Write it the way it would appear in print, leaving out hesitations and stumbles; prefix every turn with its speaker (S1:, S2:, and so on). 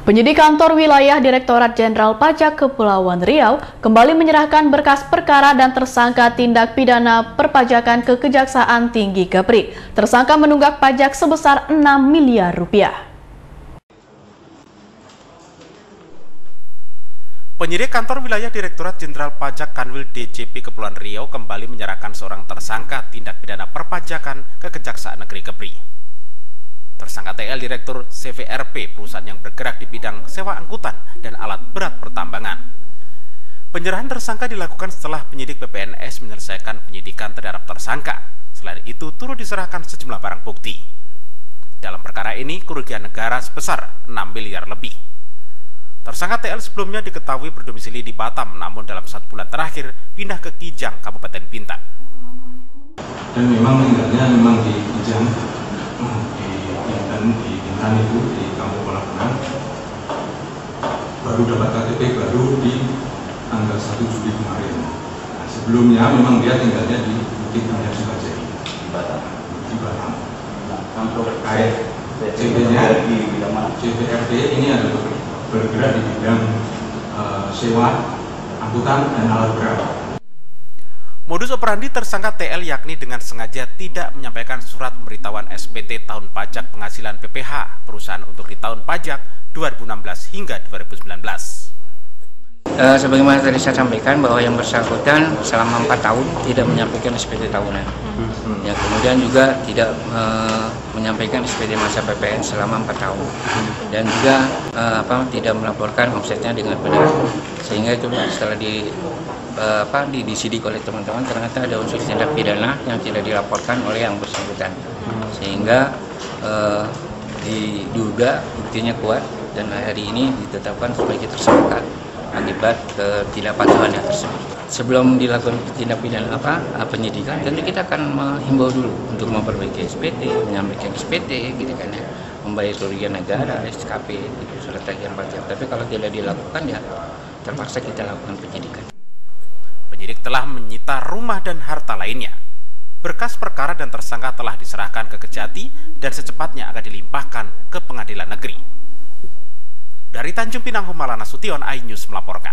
S1: Penyidik kantor wilayah Direktorat Jenderal Pajak Kepulauan Riau kembali menyerahkan berkas perkara dan tersangka tindak pidana perpajakan ke Kejaksaan Tinggi Kepri. Tersangka menunggak pajak sebesar 6 miliar rupiah.
S2: Penyidik kantor wilayah Direktorat Jenderal Pajak Kanwil DJP Kepulauan Riau kembali menyerahkan seorang tersangka tindak pidana perpajakan ke Kejaksaan Negeri Kepri. Tersangka TL Direktur CVRP, perusahaan yang bergerak di bidang sewa angkutan dan alat berat pertambangan. Penyerahan tersangka dilakukan setelah penyidik PPNS menyelesaikan penyidikan terhadap tersangka. Selain itu, turut diserahkan sejumlah barang bukti. Dalam perkara ini, kerugian negara sebesar 6 miliar lebih. Tersangka TL sebelumnya diketahui berdomisili di Batam, namun dalam 1 bulan terakhir pindah ke Kijang, Kabupaten Bintan.
S3: Dan memang tinggalnya memang di Kijang, di Bintan itu, di Kampung Pelabuhan. Baru dapat KTP baru di tanggal 1 Juli kemarin. Nah, sebelumnya memang dia tinggalnya di Bukit Raya Sukajadi di Batam. Terkait CVRP ini adalah bergerak di bidang sewa angkutan dan alat berat.
S2: Modus operandi tersangka TL yakni dengan sengaja tidak menyampaikan surat pemberitahuan SPT tahun pajak penghasilan PPH perusahaan untuk di tahun pajak 2016 hingga 2019.
S4: Sebagaimana tadi saya sampaikan bahwa yang bersangkutan selama 4 tahun tidak menyampaikan SPT tahunan. Ya, kemudian juga tidak menyampaikan SPT masa PPN selama 4 tahun. Dan juga tidak melaporkan omsetnya dengan benar. Sehingga itu setelah disidik oleh teman-teman ternyata ada unsur tindak pidana yang tidak dilaporkan oleh yang bersangkutan. Sehingga diduga buktinya kuat dan hari ini ditetapkan sebagai tersangka akibat ketidakpatuhannya tersebut. Sebelum dilakukan tindak pidana penyidikan, tentu kita akan menghimbau dulu untuk memperbaiki SPT, menyampaikan SPT, gitu kan ya, membayar kerugian negara, SKP, gitu, surat tagihan pajak. Tapi kalau tidak dilakukan ya terpaksa kita lakukan penyidikan.
S2: Penyidik telah menyita rumah dan harta lainnya. Berkas perkara dan tersangka telah diserahkan ke Kejati dan secepatnya akan dilimpahkan ke Pengadilan Negeri. Dari Tanjung Pinang, Humalana Sution, iNews melaporkan.